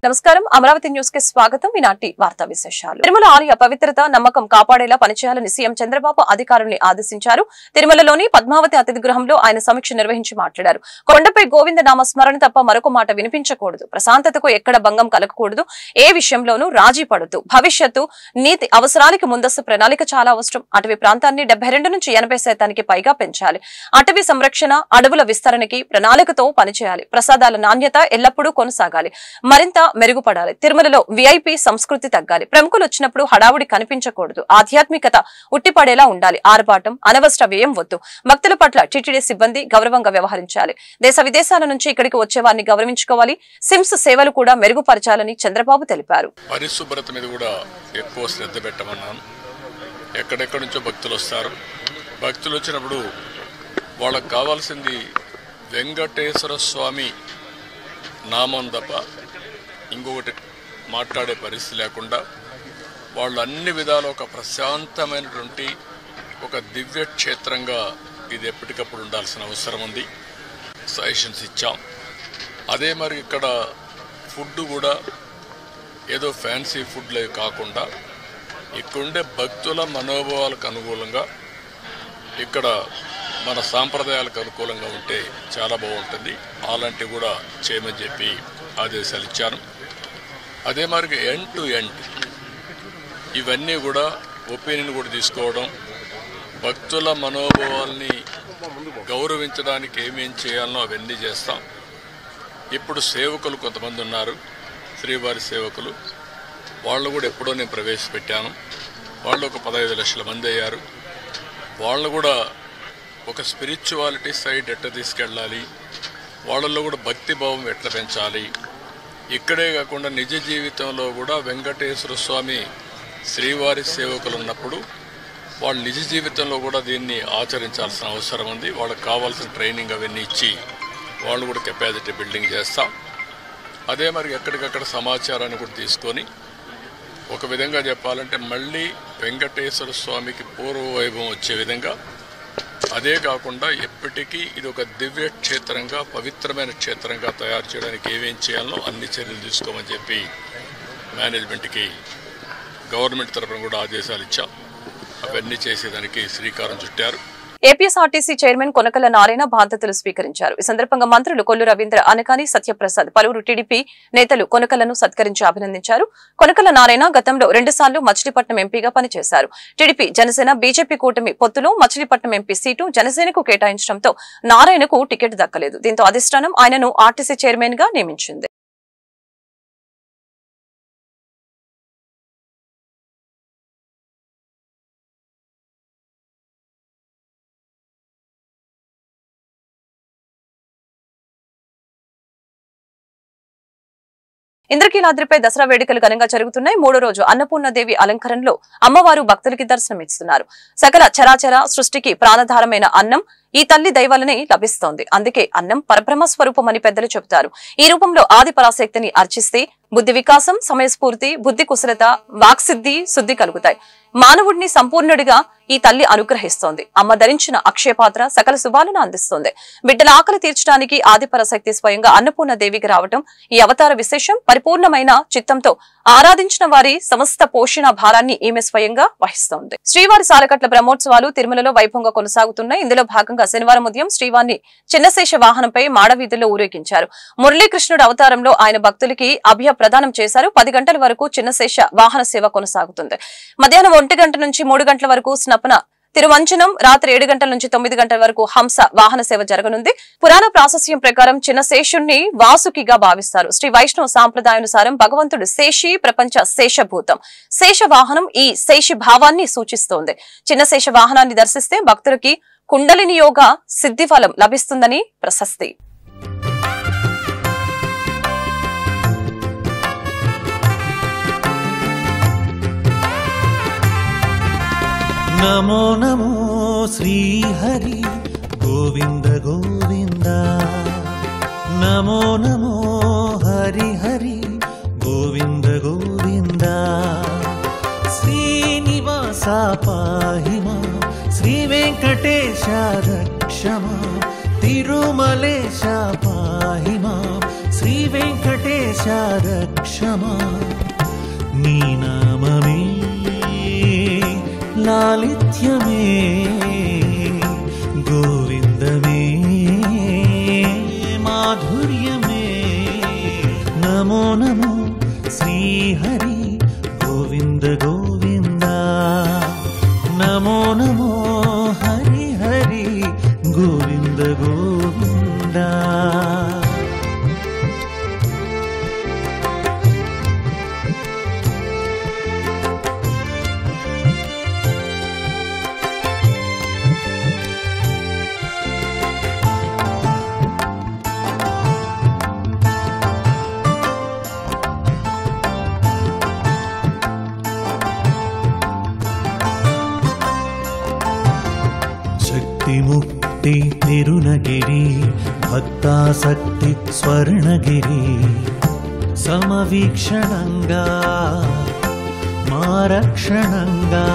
నమస్కారం అమరావతి న్యూస్ కి స్వాగతం ఈనాటి వార్తా విశేషాలు తిరుమల ఆలయ పవిత్రత నమ్మకం కాపాడేలా పనిచేయాలని సీఎం చంద్రబాబు అధికారుల్ని ఆదేశించారు తిరుమలలోని పద్మావతి అతిథి గృహంలో ఆయన సమీక్ష నిర్వహించి మాట్లాడారు కొండపై గోవింద నామ స్మరణ తప్ప మరొక మాట వినిపించకూడదు ప్రశాంతతకు ఎక్కడ భంగం కలగకూడదు ఏ విషయంలోనూ రాజీ పడదు భవిష్యత్తు నీతి అవసరాలకు ముందస్తు ప్రణాళిక చాలా అవసరం అటవీ ప్రాంతాన్ని 72 నుంచి 80% పైగా పెంచాలి అటవీ సంరక్షణ అడవుల విస్తరణకి ప్రణాళికతో పనిచేయాలి ప్రసాదాల నాణ్యత ఎల్లప్పుడూ కొనసాగాలి మరింత మెరుగుపడాలి తిరుమలలో విఐపి సంస్కృతి తగ్గాలి ప్రముఖులు వచ్చినప్పుడు హడావుడి కనిపించకూడదు ఆధ్యాత్మికత ఉట్టిపడేలా ఉండాలి ఆర్భాటం అనవసర వ్యయం వద్దు భక్తుల పట్ల టీటీడీ సిబ్బంది గౌరవంగా వ్యవహరించాలి దేశ విదేశాల నుంచి ఇక్కడికి వచ్చేవారిని గౌరవించుకోవాలి సిమ్స్ సేవలు కూడా మెరుగుపరచాలని చంద్రబాబు తెలిపారు పరిశుభ్రత మీద కూడా ఎక్కువ శ్రద్ధ పెట్టమన్నాను ఎక్కడెక్కడి నుంచో భక్తులు వస్తారు భక్తులు వచ్చినప్పుడు వాళ్ళకు కావాల్సింది వెంకటేశ్వర స్వామి నామం తప్ప ఇంకొకటి మాట్లాడే పరిస్థితి లేకుండా వాళ్ళు అన్ని విధాలు ఒక ప్రశాంతమైనటువంటి ఒక దివ్య క్షేత్రంగా ఇది ఎప్పటికప్పుడు ఉండాల్సిన అవసరం ఉంది సజెషన్స్ ఇచ్చాం అదే మరి ఇక్కడ ఫుడ్ కూడా ఏదో ఫ్యాన్సీ ఫుడ్లే కాకుండా ఇక్కడుండే భక్తుల మనోభావాలకు అనుకూలంగా ఇక్కడ మన సాంప్రదాయాలకు అనుకూలంగా ఉంటే చాలా బాగుంటుంది అలాంటివి కూడా చేయమని చెప్పి ఆదేశాలు ఇచ్చాను అదే మరి ఎండ్ టు ఎండ్ ఇవన్నీ కూడా ఒపీనియన్ కూడా తీసుకోవడం భక్తుల మనోభావాల్ని గౌరవించడానికి ఏమేం చేయాలనో అవన్నీ చేస్తాం ఇప్పుడు సేవకులు కొంతమంది ఉన్నారు శ్రీవారి సేవకులు వాళ్ళు కూడా ఎప్పుడో నేను ప్రవేశపెట్టాను వాళ్ళు ఒక 15 లక్షల మంది అయ్యారు వాళ్ళు కూడా ఒక స్పిరిచువాలిటీ సైడ్ ఎట్లా తీసుకెళ్ళాలి వాళ్ళల్లో కూడా భక్తిభావం ఎట్లా పెంచాలి ఇక్కడే కాకుండా నిజ జీవితంలో కూడా వెంకటేశ్వర స్వామి శ్రీవారి సేవకులు ఉన్నప్పుడు వాళ్ళు నిజ జీవితంలో కూడా దీన్ని ఆచరించాల్సిన అవసరం ఉంది వాళ్ళకి కావాల్సిన ట్రైనింగ్ అవన్నీ ఇచ్చి వాళ్ళు కూడా కెపాసిటీ బిల్డింగ్ చేస్తాం అదే మరి ఎక్కడికక్కడ సమాచారాన్ని కూడా తీసుకొని ఒక విధంగా చెప్పాలంటే మళ్ళీ వెంకటేశ్వర స్వామికి పూర్వ వైభవం వచ్చే విధంగా అదే కాకుండా ఎప్పటికీ ఇది ఒక దివ్య క్షేత్రంగా పవిత్రమైన క్షేత్రంగా తయారు చేయడానికి ఏమేం చేయాలో అన్ని చర్యలు తీసుకోమని చెప్పి మేనేజ్మెంట్కి గవర్నమెంట్ తరఫున కూడా ఆదేశాలు ఇచ్చాం అవన్నీ చేసేదానికి శ్రీకారం చుట్టారు ఏపీఎస్ఆర్టీసీ చైర్మన్ కొనకల నారాయణ బాధ్యతలు స్వీకరించారు ఈ సందర్భంగా మంత్రులు కొల్లు రవీంద్ర అనకాని సత్యప్రసాద్ పలువురు టీడీపీ నేతలు కొనకలను సత్కరించి అభినందించారు కొనకల నారాయణ గతంలో 2 సార్లు మచిలీపట్నం ఎంపీగా పనిచేశారు టీడీపీ జనసేన బీజేపీ కూటమి పొత్తులో మచిలీపట్నం ఎంపీ సీటు జనసేనకు కేటాయించడంతో నారాయణకు టికెట్ దక్కలేదు దీంతో అధిష్టానం ఆయనను ఆర్టీసీ చైర్మన్ గా నియమించింది ఇంద్రకీలాద్రిపై దసరా వేడుకలు ఘనంగా జరుగుతున్నాయి 3వ రోజు అన్నపూర్ణదేవి అలంకరణలో అమ్మవారు భక్తులకి దర్శనమిస్తున్నారు సకల చరాచర సృష్టికి ప్రాణధారమైన అన్నం ఈ తల్లి దైవాలని లభిస్తోంది అందుకే అన్నం పరబ్రహ్మ స్వరూపమని పెద్దలు చెబుతారు ఈ రూపంలో ఆది పరాశక్తిని అర్చిస్తే బుద్ధి వికాసం సమయస్ఫూర్తి బుద్ధి కుశలత వాక్సిద్ధి శుద్ధి కలుగుతాయి మానవుడిని సంపూర్ణుడిగా ఈ తల్లి అనుగ్రహిస్తోంది అమ్మ ధరించిన అక్షయపాత్ర సకల శుభాలను అందిస్తోంది బిడ్డల ఆకలి తీర్చడానికి ఆదిపరాశక్తి స్వయంగా అన్నపూర్ణ దేవికి రావటం ఈ అవతార విశేషం పరిపూర్ణమైన చిత్తంతో ఆరాధించిన వారి సమస్త పోషణ భారాన్ని ఈమె స్వయంగా వహిస్తోంది శ్రీవారి సాలకట్ల బ్రహ్మోత్సవాలు తిరుమలలో వైభవంగా కొనసాగుతున్నాయి ఇందులో భాగంగా శనివారం ఉదయం శ్రీవారిని చిన్నశేష వాహనంపై మాడవీధుల్లో ఊరేగించారు మురళీకృష్ణుడు అవతారంలో ఆయన భక్తులకి అభయ ప్రదానం చేశారు 10 గంటల వరకు చిన్నశేష వాహన సేవ కొనసాగుతుంది మధ్యాహ్నం 1 గంట నుంచి 3 గంటల వరకు స్నపన తిరువంచనం రాత్రి 7 గంటల నుంచి 9 గంటల వరకు హంస వాహన సేవ జరగనుంది పురాణ ప్రాశస్యం ప్రకారం చిన్న శేషుణ్ణి వాసుకిగా భావిస్తారు శ్రీ వైష్ణవ సాంప్రదాయానుసారం భగవంతుడు శేషి ప్రపంచ శేషభూతం శేష వాహనం ఈ శేషి భావాన్ని సూచిస్తోంది చిన్న శేష వాహనాన్ని దర్శిస్తే భక్తులకి కుండలిని యోగ సిద్ధి ఫలం లభిస్తుందని ప్రశస్తి నమో నమో శ్రీహరి గోవింద గోవింద నమో నమో హరి హరి గోవింద గోవింద శ్రీనివాస పాహి మా శ్రీ వెంకటేశ రక్ష మా తిరుమలేశ పాహి మా శ్రీ వెంకటేశ రక్షమా నీ నామమే లాలిత్యమే గోవిందమే మాధుర్యమే నమో నమో శ్రీహరి గోవింద గోవింద నమో నమో హరి హరి గోవింద గోవింద ముక్తి తిరునగిరి భక్తాసక్తి స్వర్ణగిరి సమవీక్షణంగా మారక్షణంగా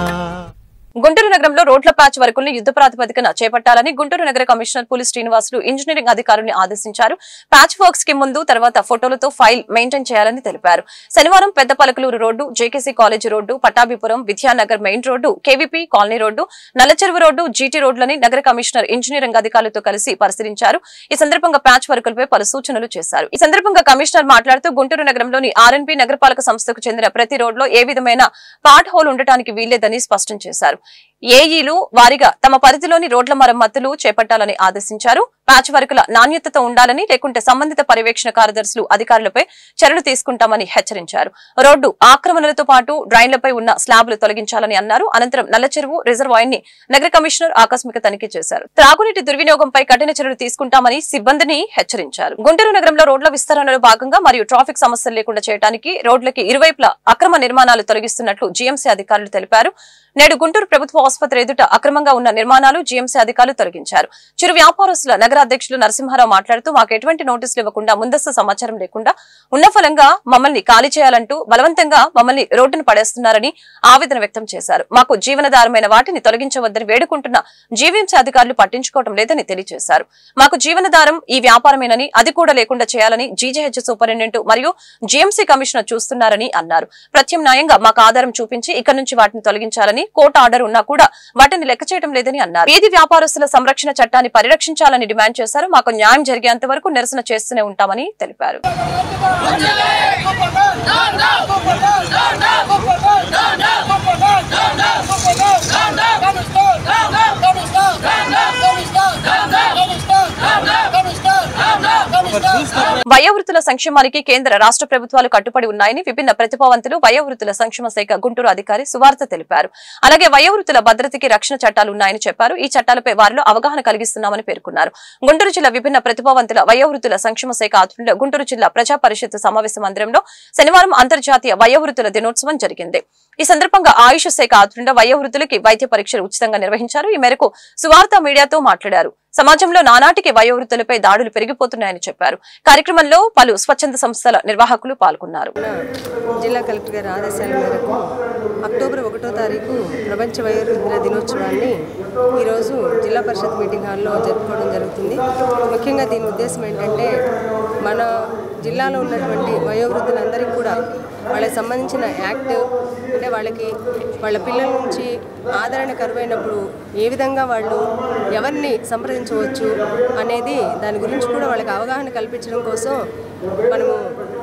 గుంటూరు నగరంలో రోడ్ల ప్యాచ్ వర్కులను యుద్ధ ప్రాతిపదికన చేపట్టాలని గుంటూరు నగర కమిషనర్ పులి శ్రీనివాసులు ఇంజనీరింగ్ అధికారులను ఆదేశించారు. ప్యాచ్ వర్క్స్ కి ముందు తర్వాత ఫోటోలతో ఫైల్ మెయింటైన్ చేయాలని తెలిపారు. శనివారం Pedda Palakaluru road, JKC college road, Pattabhipuram, Vidyanagar main road, KVP colony road, Nallacheruvu road, GT రోడ్లని నగర కమిషనర్ ఇంజనీరింగ్ అధికారులతో కలిసి పరిశీలించారు. ఈ సందర్భంగా ప్యాచ్ వర్కులపై పలు సూచనలు చేశారు. ఈ సందర్భంగా కమిషనర్ మాట్లాడుతూ గుంటూరు నగరంలోని ఆర్ఎన్బి నగరపాలక సంస్థకు చెందిన ప్రతి రోడ్లో ఏ విధమైన పాట్ హోల్ ఉండటానికి వీల్లేదని స్పష్టం చేశారు. ఏఈలు వారిగా తమ పరిధిలోని రోడ్ల మరమ్మతులు చేపట్టాలని ఆదేశించారు. ప్యాచ్ వర్కుల నాణ్యతతో ఉండాలని, లేకుంటే సంబంధిత పర్యవేక్షణ కార్యదర్శులు అధికారులపై చర్యలు తీసుకుంటామని హెచ్చరించారు. రోడ్డు ఆక్రమణలతో పాటు డ్రైన్లపై ఉన్న స్లాబ్లు తొలగించాలని అన్నారు. అనంతరం నల్లచెరువు రిజర్వాయర్ ని నగర కమిషనర్ ఆకస్మిక తనిఖీ చేశారు. త్రాగునీటి దుర్వినియోగంపై కఠిన చర్యలు తీసుకుంటామని సిబ్బందిని హెచ్చరించారు. గుంటూరు నగరంలో రోడ్ల విస్తరణలో భాగంగా మరియు ట్రాఫిక్ సమస్యలు లేకుండా చేయడానికి రోడ్లకి ఇరువైపులా అక్రమ నిర్మాణాలు తొలగిస్తున్నట్లు జీఎంసీ అధికారులు తెలిపారు. నేడు గుంటూరు ప్రభుత్వ ఆసుపత్రి ఎదుట అక్రమంగా ఉన్న నిర్మాణాలు జీఎంసీ అధికారులు తొలగించారు. చిరు వ్యాపారస్తుల నగర అధ్యక్షులు నరసింహారావు మాట్లాడుతూ మాకు ఎటువంటి నోటీసులు ఇవ్వకుండా, ముందస్తు సమాచారం లేకుండా ఉన్న ఫలంగా మమ్మల్ని ఖాళీ చేయాలంటూ బలవంతంగా మమ్మల్ని రోడ్డును పడేస్తున్నారని ఆవేదన వ్యక్తం చేశారు. మాకు జీవనాధారమైన వాటిని తొలగించవద్దని వేడుకుంటున్న జీవీఎంసీ అధికారులు పట్టించుకోవడం లేదని తెలియజేశారు. మాకు జీవనాధారం ఈ వ్యాపారమేనని, అది కూడా లేకుండా చేయాలని జీజీహెచ్ సూపరింటెండెంట్ మరియు జీఎంసీ కమిషనర్ చూస్తున్నారని అన్నారు. ప్రత్యామ్నాయంగా మాకు ఆధారం చూపించి ఇక్కడి నుంచి వాటిని తొలగించాలని కోర్టు ఆర్డర్ ఉన్నా కూడా వాటిని లెక్క చేయడం లేదని అన్నారు. వీధి వ్యాపారస్తుల సంరక్షణ చట్టాన్ని పరిరక్షించాలని డిమాండ్ చేశారు. మాకు న్యాయం జరిగేంత వరకు నిరసన చేస్తూనే ఉంటామని తెలిపారు. వయోవృత్తుల సంక్షేమానికి కేంద్ర రాష్ట్ర ప్రభుత్వాలు కట్టుబడి ఉన్నాయని విభిన్న ప్రతిభావంతులు వయోవృత్తుల సంక్షేమ శాఖ గుంటూరు అధికారి సువార్త తెలిపారు. అలాగే వయోవృత్తుల భద్రతకి రక్షణ చట్టాలు ఉన్నాయని చెప్పారు. ఈ చట్టాలపై వారిలో అవగాహన కలిగిస్తున్నామని పేర్కొన్నారు. గుంటూరు జిల్లా విభిన్న ప్రతిభావంతుల వయోవృత్తుల సంక్షేమ శాఖ ఆధ్వర్యంలో గుంటూరు జిల్లా ప్రజా పరిషత్ సమావేశ మందిరంలో శనివారం అంతర్జాతీయ వయోవృత్తుల దినోత్సవం జరిగింది. ఈ సందర్భంగా ఆయుష్ శాఖ ఆధ్వర్యంలో వయోవృత్తులకి వైద్య పరీక్షలు ఉచితంగా నిర్వహించారు. ఈ మేరకు సువార్త మీడియాతో మాట్లాడారు. సమాజంలో నానాటికి వయోవృత్తులపై దాడులు పెరిగిపోతున్నాయని చెప్పారు. కార్యక్రమంలో పలు స్వచ్ఛంద సంస్థల నిర్వాహకులు పాల్గొన్నారు. జిల్లా కలెక్టర్ గారి ఆదేశాల మేరకు అక్టోబర్ 1వ తారీఖు ప్రపంచ వయోవృద్ధుల దినోత్సవాన్ని ఈరోజు జిల్లా పరిషత్ మీటింగ్ హాల్లో జరుపుకోవడం జరుగుతుంది. ముఖ్యంగా దీని ఉద్దేశం ఏంటంటే మన జిల్లాలో ఉన్నటువంటి వయోవృద్ధులందరికీ కూడా వాళ్ళకి సంబంధించిన యాక్ట్, అంటే వాళ్ళకి వాళ్ళ పిల్లల నుంచి ఆదరణ కరువైనప్పుడు ఏ విధంగా వాళ్ళు ఎవరిని సంప్రదించవచ్చు అనేది దాని గురించి కూడా వాళ్ళకి అవగాహన కల్పించడం కోసం మనము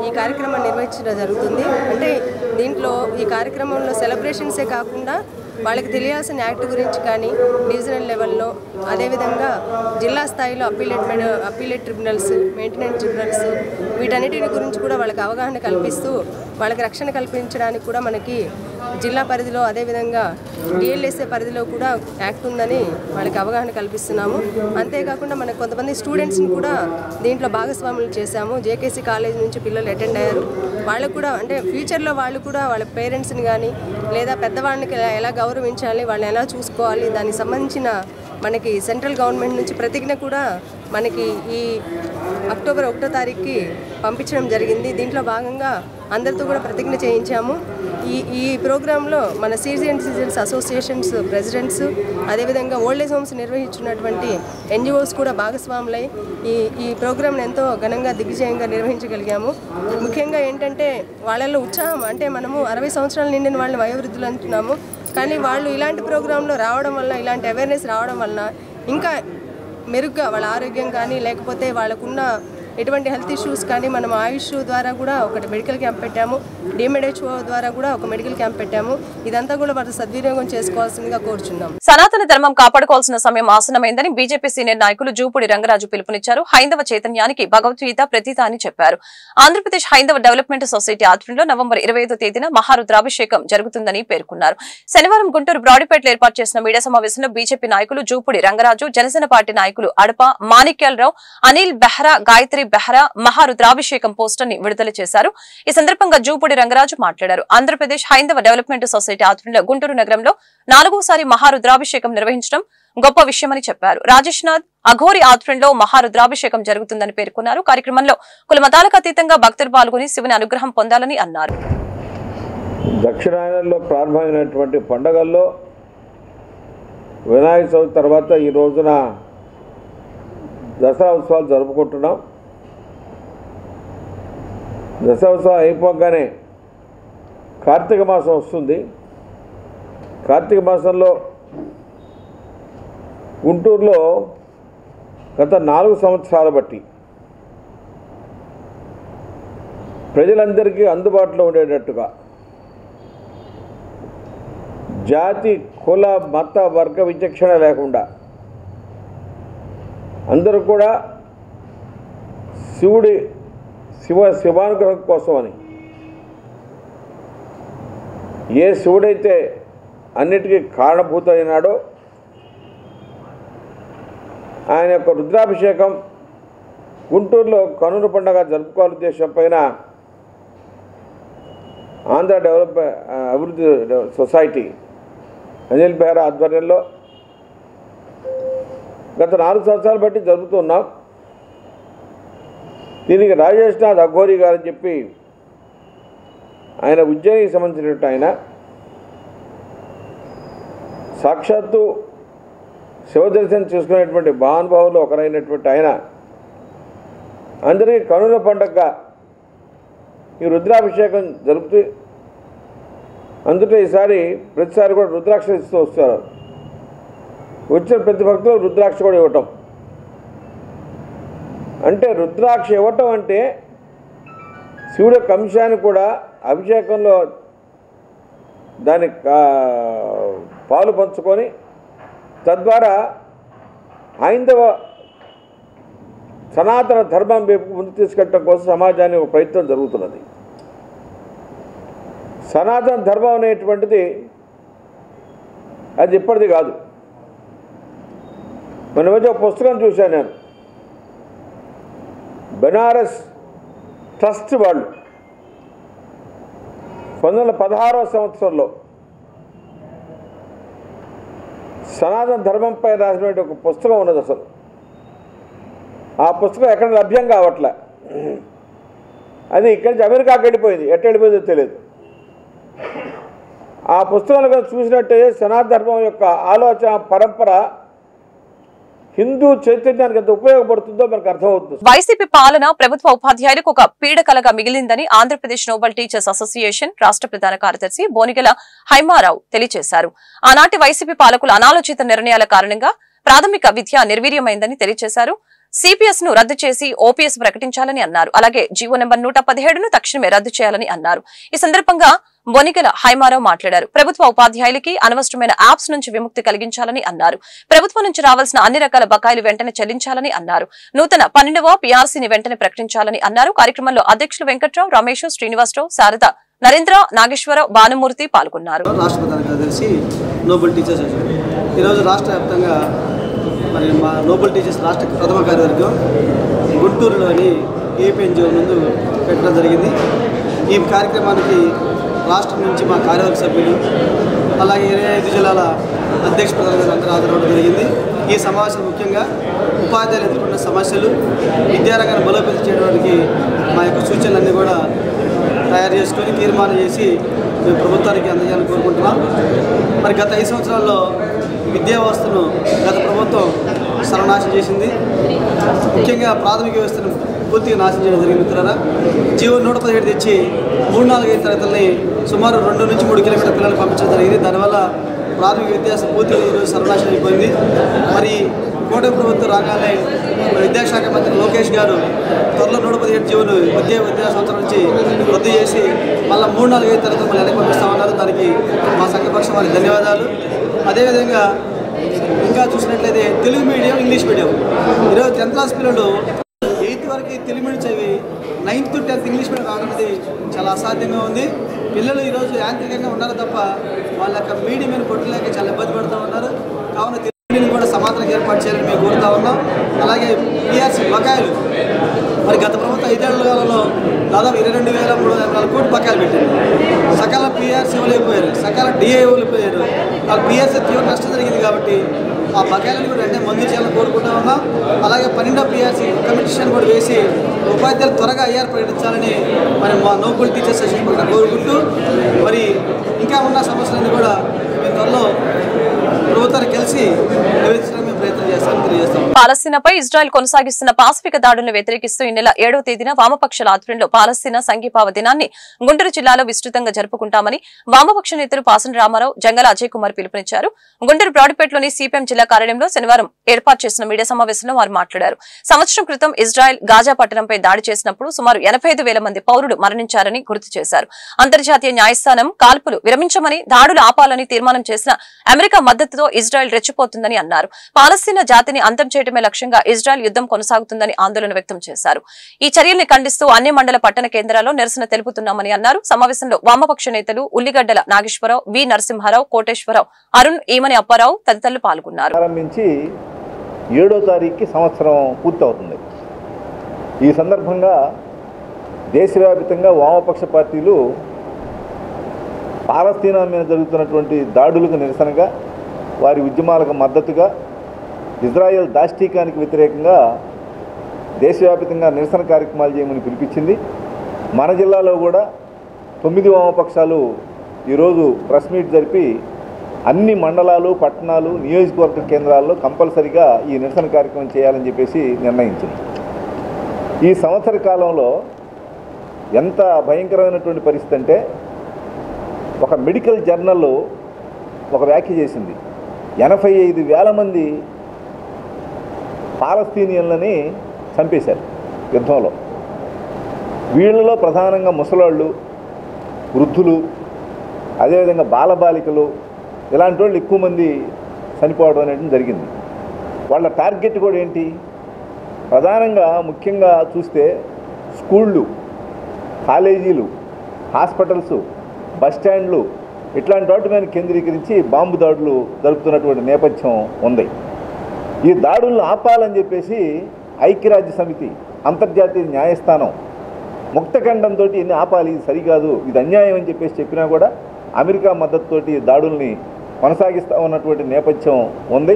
ఈ కార్యక్రమాన్ని నిర్వహించడం జరుగుతుంది. అంటే దీంట్లో ఈ కార్యక్రమంలో సెలబ్రేషన్సే కాకుండా వాళ్ళకి తెలియాల్సిన యాక్ట్ గురించి కానీ డివిజనల్ లెవెల్లో, అదేవిధంగా జిల్లా స్థాయిలో అప్పీలేట్ ట్రిబ్యునల్స్, మెయింటెనెన్స్ ట్రిబ్యునల్స్, వీటన్నిటి గురించి కూడా వాళ్ళకి అవగాహన కల్పిస్తూ వాళ్ళకి రక్షణ కల్పించడానికి కూడా మనకి జిల్లా పరిధిలో, అదేవిధంగా డిఎల్ఎస్ఏ పరిధిలో కూడా యాక్ట్ ఉందని వాళ్ళకి అవగాహన కల్పిస్తున్నాము. అంతేకాకుండా మనకు కొంతమంది స్టూడెంట్స్ని కూడా దీంట్లో భాగస్వాములు చేశాము. జేకేసీ కాలేజ్ నుంచి పిల్లలు అటెండ్ అయ్యారు. వాళ్ళకు కూడా అంటే ఫ్యూచర్లో వాళ్ళు కూడా వాళ్ళ పేరెంట్స్ని కానీ లేదా పెద్దవాళ్ళకి ఎలా గౌరవించాలి, వాళ్ళని ఎలా చూసుకోవాలి, దానికి సంబంధించిన మనకి సెంట్రల్ గవర్నమెంట్ నుంచి ప్రతిజ్ఞ కూడా మనకి ఈ అక్టోబర్ 1వ తారీఖుకి పంపించడం జరిగింది. దీంట్లో భాగంగా అందరితో కూడా ప్రతిజ్ఞ చేయించాము. ఈ ప్రోగ్రాంలో మన సీనియర్ సిటిజన్స్ అసోసియేషన్స్ ప్రెసిడెంట్స్, అదేవిధంగా ఓల్డ్ ఏజ్ హోమ్స్ నిర్వహించినటువంటి NGOs కూడా భాగస్వాములై ఈ ప్రోగ్రాంను ఎంతో ఘనంగా దిగ్విజయంగా నిర్వహించగలిగాము. ముఖ్యంగా ఏంటంటే వాళ్ళల్లో ఉత్సాహం, అంటే మనము 60 సంవత్సరాలు నిండిన వాళ్ళని వయోవృద్ధులు అంటున్నాము, కానీ వాళ్ళు ఇలాంటి ప్రోగ్రాంలో రావడం వల్ల, ఇలాంటి అవేర్నెస్ రావడం వలన ఇంకా మెరుగ్గా వాళ్ళ ఆరోగ్యం కానీ, లేకపోతే వాళ్ళకున్న ఎటువంటి హెల్త్ ఇష్యూస్ కానీ మనం ఆయుష్ ద్వారా కూడా ఒకటి మెడికల్ క్యాంప్ పెట్టాము, DMHO ద్వారా కూడా ఒక మెడికల్ క్యాంప్ పెట్టాము. ఇదంతా కూడా వారు సద్వినియోగం చేసుకోవాల్సిందిగా కోరుచున్నాం. సనాతన ధర్మం కాపాడుకోవాల్సిన సమయం ఆసనమైందని బీజేపీ సీనియర్ నాయకులు జూపూడి రంగరాజు పిలుపునిచ్చారు. హైందవ చైతన్యానికి భగవద్గీత ప్రతీత అని చెప్పారు. ఆంధ్రప్రదేశ్ హైందవ డెవలప్మెంట్ సొసైటీ ఆధ్వర్యంలో నవంబర్ 25వ తేదీన మహారుద్రాభిషేకం జరుగుతుందని పేర్కొన్నారు. శనివారం గుంటూరు బ్రాడీపేటలో ఏర్పాటు చేసిన మీడియా సమావేశంలో బీజేపీ నాయకులు జూపూడి రంగరాజు, జనసేన పార్టీ నాయకులు అడప మాణిక్యాలరావు, అనిల్ బెహ్రా, గాయత్రి బెహ్రా మహారుద్రాభిషేకం పోస్టర్ ని విడుదల చేశారు. ఈ సందర్భంగా జూపూడి రంగరాజు మాట్లాడారు. ఆంధ్రప్రదేశ్ హైందవ డెవలప్మెంట్ సొసైటీ ఆధ్వర్యంలో గుంటూరు నగరంలో 4వసారి మహారుద్రాభిషేకం నిర్వహించడం గొప్ప విషయమని చెప్పారు. రాజేష్ నాథ్ అఘోరి ఆధ్వర్యంలో మహారుద్రాభిషేకం జరుగుతుందని పేర్కొన్నారు. కార్యక్రమంలో కుల మతాలకు అతీతంగా భక్తులు పాల్గొని శివుని అనుగ్రహం పొందాలని అన్నారు. దక్షిణాయనంలో ప్రారంభమైనటువంటి పండుగల్లో వినాయక చవితి తర్వాత ఈ రోజున దసరా ఉత్సవాలు జరుపుకుంటున్నాం. దసరా ఉత్సవాలు అయిపోగానే కార్తీక మాసం వస్తుంది. కార్తీక మాసంలో గుంటూరులో గత 4 సంవత్సరాల బట్టి ప్రజలందరికీ అందుబాటులో ఉండేటట్టుగా జాతి, కుల, మత, వర్గ విచక్షణ లేకుండా అందరూ కూడా శివానుగ్రహం కోసమని, ఏ శివుడైతే అన్నిటికీ కారణభూతమైనాడో ఆయన యొక్క రుద్రాభిషేకం గుంటూరులో కనుల పండుగ జరుపుకోవాల ఉద్దేశం పైన ఆంధ్ర అభివృద్ధి సొసైటీ అనిల్ బెహ్రా ఆధ్వర్యంలో గత 4 సంవత్సరాలు బట్టి జరుపుతున్నాం. దీనికి రాజేష్ నాథ్ అఘోరి గారని చెప్పి ఆయన ఉజ్జయినికి సంబంధించినట్టు ఆయన సాక్షాత్తు శివదర్శనం చేసుకునేటువంటి మహానుభావులు ఒకరైనటువంటి ఆయన అందరికీ కనుల పండగగా ఈ రుద్రాభిషేకం జరుపుతూ అందుకే ఈసారి ప్రతిసారి కూడా రుద్రాక్ష ఇస్తూ వస్తారు. వచ్చిన ప్రతి భక్తులు రుద్రాక్ష కూడా ఇవ్వటం అంటే, రుద్రాక్ష ఇవ్వటం అంటే శివుడి యొక్క అంశాన్ని కూడా అభిషేకంలో దాని పాలు పంచుకొని తద్వారా హైందవ సనాతన ధర్మం వైపు ముందు తీసుకెళ్ళడం కోసం సమాజాన్ని ఒక ప్రయత్నం జరుగుతున్నది. సనాతన ధర్మం అనేటువంటిది అది ఇప్పటిది కాదు. మన మధ్య ఒక పుస్తకం చూశాను నేను, బెనారస్ ట్రస్ట్ వాళ్ళు 1916వ సంవత్సరంలో సనాతన ధర్మంపై రాసినటువంటి ఒక పుస్తకం ఉన్నది. అసలు ఆ పుస్తకం ఎక్కడ లభ్యం కావట్లే. అది ఇక్కడి నుంచి అమెరికాకి వెళ్ళిపోయింది, ఎట్ట వెళ్ళిపోయిందో తెలియదు. ఆ పుస్తకంలో చూసినట్టే సనాతన ధర్మం యొక్క ఆలోచన పరంపర హిందూ చైతన్యానికి ఎంత ఉపయోగపడుతుందో మనకు అర్థమవుతుంది. వైసీపీ పాలన ప్రభుత్వ ఉపాధ్యాయులకు ఒక పీడకలగా మిగిలిందని ఆంధ్రప్రదేశ్ నోబెల్ టీచర్స్ అసోసియేషన్ రాష్ట్ర ప్రధాన కార్యదర్శి బోనిగల హైమారావు తెలియజేశారు. ఆనాటి వైసీపీ పాలకుల అనాలోచిత నిర్ణయాల కారణంగా ప్రాథమిక విద్య నిర్వీర్యమైందని తెలియజేశారు. సిపిఎస్ ను రద్దు చేసి ఓపీఎస్ ప్రకటించాలని అన్నారు. అలాగే జీవో నెంబర్ 117ను తక్షణమే రద్దు చేయాలని అన్నారు. ఈ సందర్భంగా బొనిగల హైమారావు మాట్లాడారు. ప్రభుత్వ ఉపాధ్యాయులకి అనవసరమైన యాప్స్ నుంచి విముక్తి కలిగించాలని అన్నారు. ప్రభుత్వం నుంచి రావాల్సిన అన్ని రకాల బకాయిలు వెంటనే చెల్లించాలని అన్నారు. నూతన 12వ పీఆర్సీని వెంటనే ప్రకటించాలని అన్నారు. కార్యక్రమంలో అధ్యక్షులు వెంకట్రావు, రమేష్, శ్రీనివాసరావు, శారద, నరేంద్ర, నాగేశ్వరరావు, భానుమూర్తి పాల్గొన్నారు. రాష్ట్ర ప్రధాన కార్యదర్శి నోబెల్ టీచర్స్ ఈరోజు రాష్ట్ర వ్యాప్తంగా మరి మా నోబెల్ టీచర్స్ రాష్ట్ర ప్రథమ కార్యవర్గం గుంటూరులోని ఏపీఎన్జిఓ ముందు పెట్టడం జరిగింది. ఈ కార్యక్రమానికి రాష్ట్రం నుంచి మా కార్యవర్గ సభ్యులు అలాగే 25 జిల్లాల అధ్యక్ష ప్రధాన అందరూ హాజరవడం జరిగింది. ఈ సమావేశం ముఖ్యంగా ఉపాధ్యాయులు ఎదుర్కొన్న సమస్యలు, విద్యారంగాన్ని బలోపేతం చేయడానికి మా యొక్క సూచనలన్నీ కూడా తయారు చేసుకొని తీర్మానం చేసి మేము ప్రభుత్వానికి అందజేయాలని కోరుకుంటున్నాం. మరి గత 5 సంవత్సరాల్లో విద్యా వ్యవస్థను గత ప్రభుత్వం సర్వనాశనం చేసింది. ముఖ్యంగా ప్రాథమిక వ్యవస్థను పూర్తిగా నాశనం చేయడం జరిగింది. మిత్రులారా, జీవో 117 తెచ్చి 3-4 తరగతులని సుమారు 2 నుంచి 3 కిలోమీటర్ల పిల్లలు పంపించడం జరిగింది. దానివల్ల ప్రాథమిక విద్యాస పూర్తిగా ఈరోజు సర్వనాశనం అయిపోయింది. మరి కూటమి ప్రభుత్వం రాగానే విద్యాశాఖ మంత్రి లోకేష్ గారు త్వరలో 117 జీవోను విద్యా సంవత్సరం నుంచి రద్దు చేసి మళ్ళీ 3-4 తరగతులు మళ్ళీ వెనక్కి పంపిస్తామన్నారు. దానికి మా సంఘపక్షం వారికి ధన్యవాదాలు. అదేవిధంగా ఇంకా చూసినట్లయితే తెలుగు మీడియం, ఇంగ్లీష్ మీడియం ఈరోజు 10th క్లాస్ పిల్లలు 8th వరకు తెలుగు మీడియం చదివి 9th to 10th English medium రావడం అనేది చాలా అసాధ్యంగా ఉంది. పిల్లలు ఈరోజు యాంత్రికంగా ఉన్నారు తప్ప వాళ్ళ యొక్క మీడియం మీద కొట్టలేక చాలా ఇబ్బంది పడుతూ ఉన్నారు. కావున తెలుగు మీడియం కూడా సమాంతరంగా ఏర్పాటు చేయాలని మేము కోరుతా ఉన్నాం. అలాగే పిఆర్సీ బకాయిలు మరి గత ప్రభుత్వం 5 ఏళ్ల కాలంలో దాదాపు 22,354 కోట్లు బకాయిలు పెట్టారు. సకాల పిఆర్సీ ఇవ్వలేకపోయారు, సకాల డిఏ ఇవ్వలేకపోయారు. వాళ్ళ పిఆర్సీ తీవ్ర నష్టం జరిగింది. కాబట్టి ఆ బకాయిలను కూడా వెంటనే మంజూరు చేయాలని కోరుకుంటా ఉన్నాం. అలాగే 12వ పిఆర్సీ కమిషన్ కూడా వేసి ఉపాధ్యాయులు త్వరగా ఐఆర్ ప్రకటించాలని మరి మా నోబుల్ టీచర్స్ అసోసియేషన్ కోరుకుంటూ మరి ఇంకా ఉన్న సమస్యలన్నీ కూడా మేము త్వరలో ప్రభుత్వాన్ని కలిసి నివేదించడానికి ప్రయత్నం చేస్తామని తెలియజేస్తాం. పాలస్తీనాపై ఇజ్రాయెల్ కొనసాగిస్తున్న పాశవిక దాడులను వ్యతిరేకిస్తూ ఈ నెల 7వ తేదీన వామపక్షాల ఆధ్వర్యంలో పాలస్తీనా సంఘీభావ దినాన్ని గుంటూరు జిల్లాలో విస్తృతంగా జరుపుకుంటామని వామపక్ష నేతలు పాసన రామారావు, జంగల అజయ్ కుమార్ పిలుపునిచ్చారు. గుంటూరు బ్రాడ్పేటలోని సిపిఎం జిల్లా కార్యాలయంలో శనివారం ఏర్పాటు చేసిన మీడియా సమావేశంలో వారు మాట్లాడారు. సంవత్సరం క్రితం ఇజ్రాయెల్ గాజా పట్టణంపై దాడి చేసినప్పుడు సుమారు 85,000 మంది పౌరులు మరణించారని గుర్తు చేశారు. అంతర్జాతీయ న్యాయస్థానం కాల్పులు విరమించమని, దాడులు ఆపాలని తీర్మానం చేసిన అమెరికా మద్దతుతో ఇజ్రాయెల్ రెచ్చిపోతుందని అన్నారు. పాలస్తీనా జాతిని అంతం చేయడమే లక్ష్యంగా ఇజ్రాయెల్ యుద్ధం కొనసాగుతుందని ఆందోళన వ్యక్తం చేశారు. ఈ చర్యల్ని ఖండిస్తూ అన్ని మండల పట్టణ కేంద్రాల్లో నిరసన తెలుపుతున్నామని అన్నారు. సమావేశంలో వామపక్ష నేతలు ఉల్లిగడ్డల నాగేశ్వరరావు, వి నరసింహారావు, కోటేశ్వరరావు, అరుణ్, ఈమని అప్పారావు తదితరులు పాల్గొన్నారు. ప్రారంభించి 7వ తారీఖుకి సంవత్సరం పూర్తవుతుంది. ఈ సందర్భంగా దేశవ్యాప్తంగా వామపక్ష పార్టీలు పాలస్తీనా మీద జరుగుతున్నటువంటి దాడులకు నిరసనగా, వారి ఉద్యమాలకు మద్దతుగా, ఇజ్రాయెల్ దాష్టీకానికి వ్యతిరేకంగా దేశవ్యాప్తంగా నిరసన కార్యక్రమాలు చేయమని పిలిపించింది. మన జిల్లాలో కూడా 9 వామపక్షాలు ఈరోజు ప్రెస్ మీట్ జరిపి అన్ని మండలాలు, పట్టణాలు, నియోజకవర్గ కేంద్రాల్లో కంపల్సరిగా ఈ నిరసన కార్యక్రమం చేయాలని చెప్పేసి నిర్ణయించింది. ఈ సంవత్సర కాలంలో ఎంత భయంకరమైనటువంటి పరిస్థితి అంటే, ఒక మెడికల్ జర్నల్లో ఒక వ్యాఖ్య చేసింది. 85,000 మంది పాలస్తీనియన్లని చంపేశారు యుద్ధంలో. వీళ్ళలో ప్రధానంగా ముసలాళ్ళు, వృద్ధులు, అదేవిధంగా బాలబాలికలు, ఇలాంటి వాళ్ళు ఎక్కువ మంది చనిపోవడం అనేది జరిగింది. వాళ్ళ టార్గెట్ కూడా ఏంటి? ప్రధానంగా ముఖ్యంగా చూస్తే స్కూళ్ళు, కాలేజీలు, హాస్పిటల్స్, బస్టాండ్లు ఇట్లాంటి వాటి మీద కేంద్రీకరించి బాంబు దాడులు జరుపుతున్నటువంటి నేపథ్యం ఉంది. ఈ దాడులను ఆపాలని చెప్పేసి ఐక్యరాజ్య సమితి, అంతర్జాతీయ న్యాయస్థానం ముక్తఖండంతో ఇన్ని ఆపాలి, ఇది సరికాదు, ఇది అన్యాయం అని చెప్పేసి చెప్పినా కూడా అమెరికా మద్దతుతోటి దాడుల్ని కొనసాగిస్తూ ఉన్నటువంటి నేపథ్యం ఉంది.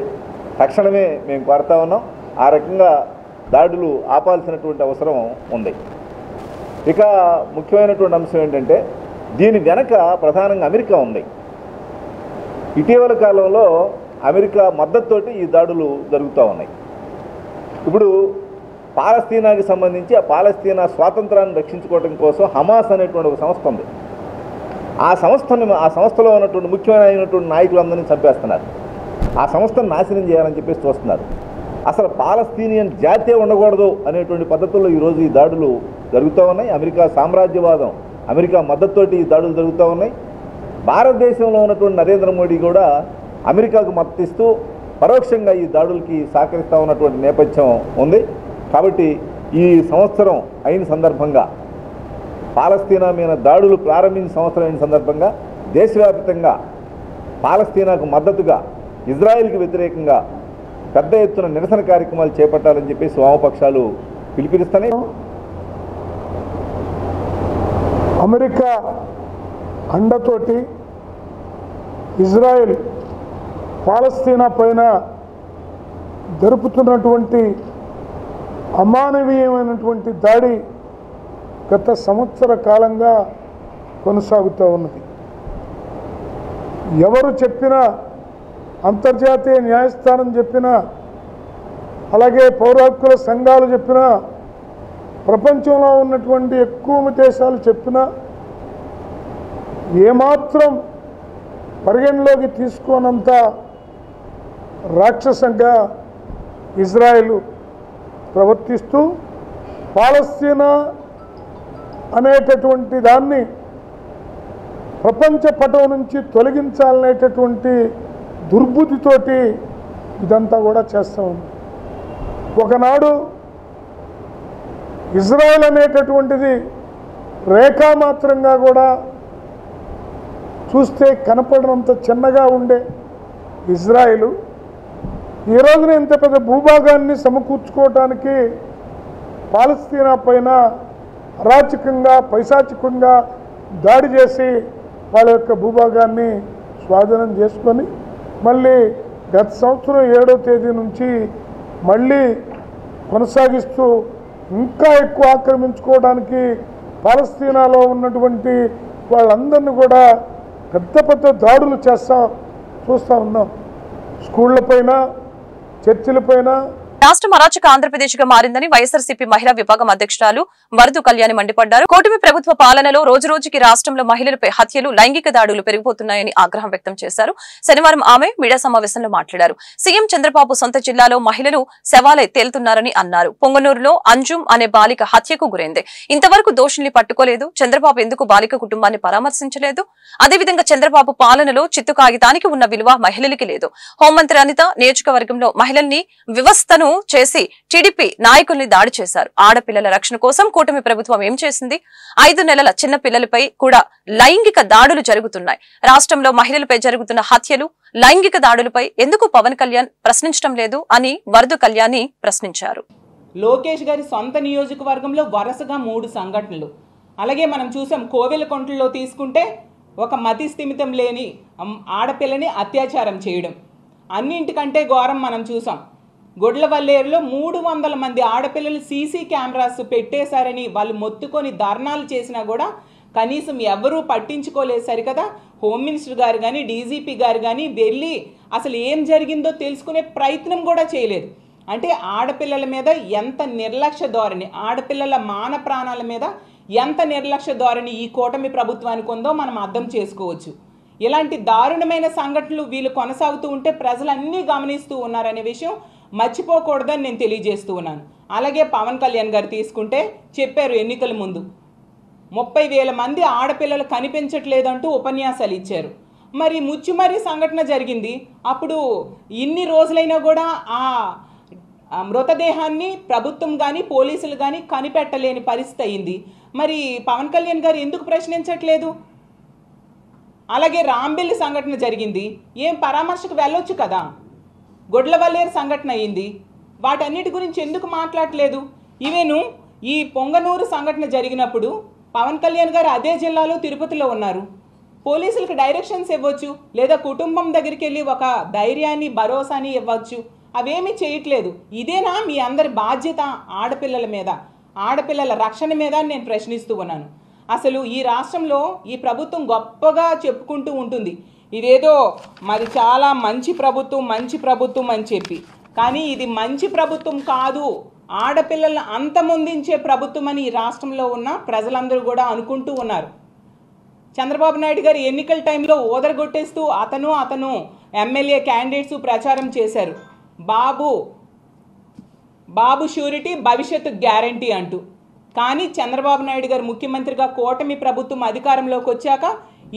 తక్షణమే మేము కోరుతా ఉన్నాం, ఆ రకంగా దాడులు ఆపాల్సినటువంటి అవసరం ఉంది. ఇక ముఖ్యమైనటువంటి అంశం ఏంటంటే, దీని వెనక ప్రధానంగా అమెరికా ఉంది. ఇటీవల కాలంలో అమెరికా మద్దతుతోటి ఈ దాడులు జరుగుతూ ఉన్నాయి. ఇప్పుడు పాలస్తీనాకి సంబంధించి ఆ పాలస్తీనా స్వాతంత్రాన్ని రక్షించుకోవడం కోసం హమాస్ అనేటువంటి ఒక సంస్థ ఉంది. ఆ సంస్థలో ఉన్నటువంటి ముఖ్యమైనటువంటి నాయకులందరినీ చంపేస్తున్నారు. ఆ సంస్థను నాశనం చేయాలని చెప్పేసి చూస్తున్నారు. అసలు పాలస్తీనియన్ జాతే ఉండకూడదు అనేటువంటి పద్ధతుల్లో ఈరోజు ఈ దాడులు జరుగుతూ ఉన్నాయి. అమెరికా సామ్రాజ్యవాదం, అమెరికా మద్దతుతోటి ఈ దాడులు జరుగుతూ ఉన్నాయి. భారతదేశంలో ఉన్నటువంటి నరేంద్ర మోడీ కూడా అమెరికాకు మద్దతిస్తూ పరోక్షంగా ఈ దాడులకి సహకరిస్తూ ఉన్నటువంటి నేపథ్యం ఉంది. కాబట్టి ఈ సంవత్సరం అయిన సందర్భంగా, పాలస్తీనా మీద దాడులు ప్రారంభించిన సంవత్సరం అయిన సందర్భంగా దేశవ్యాప్తంగా పాలస్తీనాకు మద్దతుగా, ఇజ్రాయెల్కి వ్యతిరేకంగా పెద్ద ఎత్తున నిరసన కార్యక్రమాలు చేపట్టాలని చెప్పేసి వామపక్షాలు పిలుపునిస్తున్నాయి. అమెరికా అండతోటి ఇజ్రాయెల్ పాలస్తీనా పైన జరుపుతున్నటువంటి అమానవీయమైనటువంటి దాడి గత సంవత్సర కాలంగా కొనసాగుతూ ఉన్నది. ఎవరు చెప్పినా, అంతర్జాతీయ న్యాయస్థానం చెప్పినా, అలాగే పౌర హక్కుల సంఘాలు చెప్పినా, ప్రపంచంలో ఉన్నటువంటి ఎక్కువ దేశాలు చెప్పినా ఏమాత్రం పరిగణలోకి తీసుకోనంత రాక్షసంగా ఇజ్రాయెల్ ప్రవర్తిస్తూ పాలస్తీనా అనేటటువంటి దాన్ని ప్రపంచ పటం నుంచి తొలగించాలనేటటువంటి దుర్బుద్ధితోటి ఇదంతా కూడా చేస్తూ ఉంది. ఒకనాడు ఇజ్రాయెల్ అనేటటువంటిది రేఖామాత్రంగా కూడా చూస్తే కనపడనంత చిన్నగా ఉండే ఇజ్రాయెల్ ఈ రోజున ఇంత పెద్ద భూభాగాన్ని సమకూర్చుకోవడానికి పాలస్తీనా పైన అరాచకంగా పైశాచికంగా దాడి చేసి వాళ్ళ యొక్క భూభాగాన్ని స్వాధీనం చేసుకొని మళ్ళీ గత సంవత్సరం 7వ తేదీ నుంచి మళ్ళీ కొనసాగిస్తూ ఇంకా ఎక్కువ ఆక్రమించుకోవడానికి పాలస్తీనాలో ఉన్నటువంటి వాళ్ళందరినీ కూడా పెద్ద పెద్ద దాడులు చూస్తూ ఉన్నాం. స్కూళ్లపైన, చర్చిలపైన. రాష్ట్రం అరాచక ఆంధ్రప్రదేశ్ గా మారిందని వైఎస్ఆర్సీపీ మహిళా విభాగం అధ్యక్షురాలు వరదు కళ్యాణి మండిపడ్డారు. కూటమి ప్రభుత్వ పాలనలో రోజు రోజుకి రాష్ట్రంలో మహిళలపై హత్యలు, లైంగిక దాడులు పెరిగిపోతున్నాయని ఆగ్రహం వ్యక్తం చేశారు. శనివారం ఆమె మీడియా సమావేశంలో మాట్లాడారు. సీఎం చంద్రబాబు సొంత జిల్లాలో మహిళలు శవాలై తేలుతున్నారని అన్నారు. పొంగనూరులో అంజుమ్ అనే బాలిక హత్యకు గురైంది. ఇంతవరకు దోషుల్ని పట్టుకోలేదు. చంద్రబాబు ఎందుకు బాలిక కుటుంబాన్ని పరామర్శించలేదు? అదేవిధంగా చంద్రబాబు పాలనలో చిత్తు కాగితానికి ఉన్న విలువ మహిళలకి లేదు. హోంమంత్రి అనిత నియోజకవర్గంలో మహిళల్ని వ్యవస్థను చేసి టీడీపీ నాయకుల్ని దాడి చేశారు. ఆడపిల్లల రక్షణ కోసం కూటమి ప్రభుత్వం ఏం చేసింది? 5 నెలల చిన్న పిల్లలపై కూడా లైంగిక దాడులు జరుగుతున్నాయి. రాష్ట్రంలో మహిళలపై జరుగుతున్న హత్యలు, లైంగిక దాడులపై ఎందుకు పవన్ కళ్యాణ్ ప్రశ్నించడం లేదు అని వరదు కళ్యాణి ప్రశ్నించారు. లోకేష్ గారి సొంత నియోజకవర్గంలో వరుసగా 3 సంఘటనలు. అలాగే మనం చూసాం కోవెలకొంటలో తీసుకుంటే ఒక మతి స్థిమితం లేని ఆడపిల్లని అత్యాచారం చేయడం. అన్నింటికంటే ఘోరం మనం చూసాం గొడ్లవల్లేరులో 300 మంది ఆడపిల్లలు సీసీ కెమెరాస్ పెట్టేశారని వాళ్ళు మొత్తుకొని ధర్నాలు చేసినా కూడా కనీసం ఎవరూ పట్టించుకోలేదు. సరికదా హోమ్ మినిస్టర్ గారు కానీ, డీజీపీ గారు కానీ వెళ్ళి అసలు ఏం జరిగిందో తెలుసుకునే ప్రయత్నం కూడా చేయలేదు. అంటే ఆడపిల్లల మీద ఎంత నిర్లక్ష్య ధోరణి, ఆడపిల్లల మాన ప్రాణాల మీద ఎంత నిర్లక్ష్య ధోరణి ఈ కూటమి ప్రభుత్వానికి ఉందో మనం అర్థం చేసుకోవచ్చు. ఇలాంటి దారుణమైన సంఘటనలు వీళ్ళు కొనసాగుతూ ఉంటే ప్రజలన్నీ గమనిస్తూ ఉన్నారనే విషయం మర్చిపోకూడదని నేను తెలియజేస్తూ ఉన్నాను. అలాగే పవన్ కళ్యాణ్ గారు తీసుకుంటే చెప్పారు ఎన్నికల ముందు 30,000 మంది ఆడపిల్లలు కనిపించట్లేదంటూ ఉపన్యాసాలు ఇచ్చారు. మరి ముచ్చుమరి సంఘటన జరిగింది. అప్పుడు ఇన్ని రోజులైనా కూడా ఆ మృతదేహాన్ని ప్రభుత్వం కానీ పోలీసులు కానీ కనిపెట్టలేని పరిస్థితి అయింది. మరి పవన్ కళ్యాణ్ గారు ఎందుకు ప్రశ్నించట్లేదు? అలాగే రాంబెల్లి సంఘటన జరిగింది, ఏం పరామర్శకు వెళ్ళొచ్చు కదా. గొడ్లవల్లేరు సంఘటన అయింది, వాటన్నిటి గురించి ఎందుకు మాట్లాడలేదు? ఈవెను ఈ పొంగనూరు సంఘటన జరిగినప్పుడు పవన్ కళ్యాణ్ గారు అదే జిల్లాలో తిరుపతిలో ఉన్నారు. పోలీసులకు డైరెక్షన్స్ ఇవ్వచ్చు, లేదా కుటుంబం దగ్గరికి వెళ్ళి ఒక ధైర్యాన్ని భరోసాని ఇవ్వచ్చు. అవేమీ చేయట్లేదు. ఇదేనా మీ అందరి బాధ్యత ఆడపిల్లల మీద, ఆడపిల్లల రక్షణ మీద నేను ప్రశ్నిస్తూ ఉన్నాను. అసలు ఈ రాష్ట్రంలో ఈ ప్రభుత్వం గొప్పగా చెప్పుకుంటూ ఉంటుంది, ఇదేదో మరి చాలా మంచి ప్రభుత్వం అని చెప్పి. కానీ ఇది మంచి ప్రభుత్వం కాదు, ఆడపిల్లలను అంతమొందించే ప్రభుత్వం అని ఈ రాష్ట్రంలో ఉన్న ప్రజలందరూ కూడా అనుకుంటూ ఉన్నారు. చంద్రబాబు నాయుడు గారు ఎన్నికల టైంలో ఓదరగొట్టేస్తూ అతను ఎమ్మెల్యే క్యాండిడేట్స్ ప్రచారం చేశారు. బాబు షూరిటీ భవిష్యత్తు గ్యారంటీ అంటూ. కానీ చంద్రబాబు నాయుడు గారు ముఖ్యమంత్రిగా కూటమి ప్రభుత్వం అధికారంలోకి వచ్చాక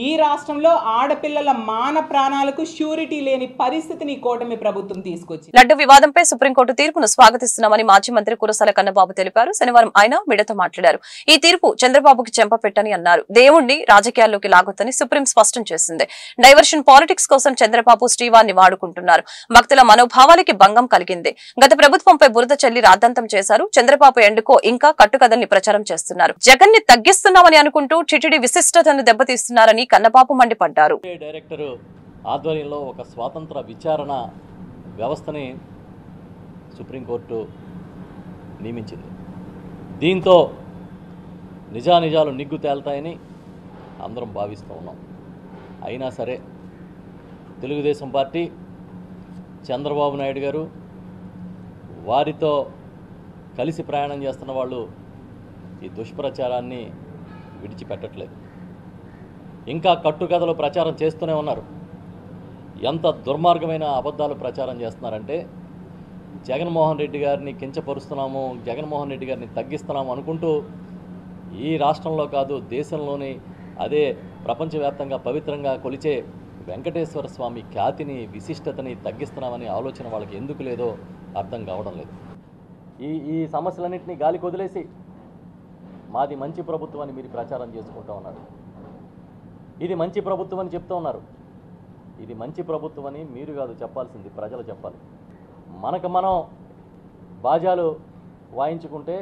ఈ రాష్ట్రంలో ఆడపిల్లల మాన ప్రాణాలకు షూరిటీ లేని పరిస్థితిని కూటమి ప్రభుత్వం తీసుకొచ్చి లడ్డు వివాదంపై సుప్రీంకోర్టు తీర్పును స్వాగతిస్తున్నామని మాజీ మంత్రి కురసాల కన్నబాబు తెలిపారు. శనివారం ఆయన మీడియాతో మాట్లాడారు. ఈ తీర్పు చంద్రబాబుకి చెంపపెట్టని అన్నారు. దేవుణ్ణి రాజకీయాల్లోకి లాగొద్దని సుప్రీం స్పష్టం చేసింది. డైవర్షన్ పాలిటిక్స్ కోసం చంద్రబాబు శ్రీవారిని వాడుకుంటున్నారు. భక్తుల మనోభావాలకి భంగం కలిగింది. గత ప్రభుత్వంపై బురద చల్లి రాద్ధాంతం చేశారు. చంద్రబాబు ఎండుకో ఇంకా కట్టుకథల్ని ప్రచారం చేస్తున్నారు. జగన్ ని తగ్గిస్తున్నామని అనుకుంటూ టీటీడీ విశిష్టతను దెబ్బతీస్తున్నారని కన్నబాబు మండిపడ్డారు. డైరెక్టర్ ఆధ్వర్యంలో ఒక స్వాతంత్ర విచారణ వ్యవస్థని సుప్రీంకోర్టు నియమించింది. దీంతో నిజానిజాలు నిగ్గు తేల్తాయని అందరం భావిస్తూ ఉన్నాం. అయినా సరే తెలుగుదేశం పార్టీ, చంద్రబాబు నాయుడు గారు, వారితో కలిసి ప్రయాణం చేస్తున్న వాళ్ళు ఈ దుష్ప్రచారాన్ని విడిచిపెట్టట్లేదు. ఇంకా కట్టుకథలు ప్రచారం చేస్తూనే ఉన్నారు. ఎంత దుర్మార్గమైన అబద్ధాలు ప్రచారం చేస్తున్నారంటే, జగన్మోహన్ రెడ్డి గారిని కించపరుస్తున్నాము, జగన్మోహన్ రెడ్డి గారిని తగ్గిస్తున్నాము అనుకుంటూ ఈ రాష్ట్రంలో కాదు దేశంలోని, అదే ప్రపంచవ్యాప్తంగా పవిత్రంగా కొలిచే వెంకటేశ్వర స్వామి ఖ్యాతిని, విశిష్టతని తగ్గిస్తున్నామని ఆలోచన వాళ్ళకి ఎందుకు లేదో అర్థం కావడం లేదు. ఈ సమస్యలన్నింటినీ గాలికి వదిలేసి మాది మంచి ప్రభుత్వం అని మీరు ప్రచారం చేసుకుంటూ ఉన్నారు. ఇది మంచి ప్రభుత్వం అని చెప్తూ ఉన్నారు. ఇది మంచి ప్రభుత్వం అని మీరు కాదు చెప్పాల్సింది, ప్రజలు చెప్పాలి. మనకు మనం బాజాలు వాయించుకుంటే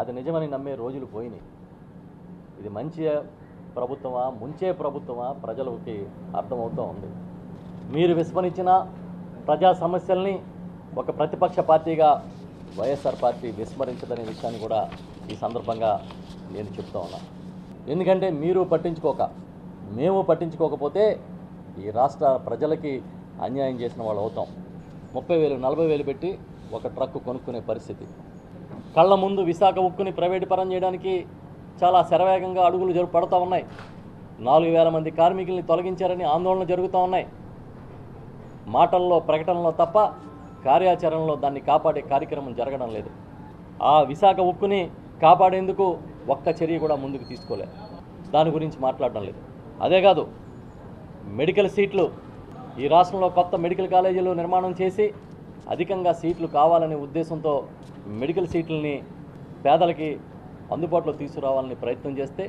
అది నిజమని నమ్మే రోజులు పోయినాయి. ఇది మంచి ప్రభుత్వమా, ముంచే ప్రభుత్వమా ప్రజలకి అర్థమవుతూ ఉంది. మీరు విస్మరించిన ప్రజా సమస్యల్ని ఒక ప్రతిపక్ష పార్టీగా వైఎస్ఆర్ పార్టీ విస్మరించదనే విషయాన్ని కూడా ఈ సందర్భంగా నేను చెప్తా ఉన్నా. ఎందుకంటే మీరు పట్టించుకోక, మేము పట్టించుకోకపోతే ఈ రాష్ట్ర ప్రజలకి అన్యాయం చేసిన వాళ్ళు అవుతాం. 30,000 40,000 పెట్టి ఒక ట్రక్కు కొనుక్కునే పరిస్థితి. కళ్ళ ముందు విశాఖ ఉక్కుని ప్రైవేటు పరం చేయడానికి చాలా శరవేగంగా అడుగులు పడుతూ ఉన్నాయి. 4,000 మంది కార్మికుల్ని తొలగించారని ఆందోళన జరుగుతూ ఉన్నాయి. మాటల్లో, ప్రకటనలో తప్ప కార్యాచరణలో దాన్ని కాపాడే కార్యక్రమం జరగడం లేదు. ఆ విశాఖ ఉక్కుని కాపాడేందుకు ఒక్క చర్య కూడా ముందుకు తీసుకోలేదు. దాని గురించి మాట్లాడడం లేదు. అదే కాదు, మెడికల్ సీట్లు, ఈ రాష్ట్రంలో కొత్త మెడికల్ కాలేజీలు నిర్మాణం చేసి అధికంగా సీట్లు కావాలనే ఉద్దేశంతో మెడికల్ సీట్లని పేదలకి అందుబాటులో తీసుకురావాలని ప్రయత్నం చేస్తే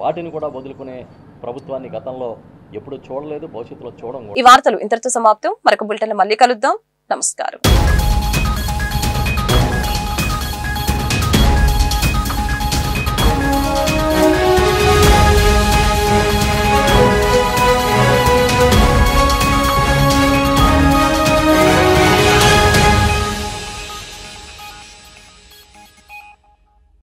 వాటిని కూడా వదులుకునే ప్రభుత్వాన్ని గతంలో ఎప్పుడూ చూడలేదు, భవిష్యత్తులో చూడం. ఈ వార్తలు ఇంతటితో సమాప్తం. మరొక బులెటిన్లో మళ్ళీ కలుద్దాం. నమస్కారం.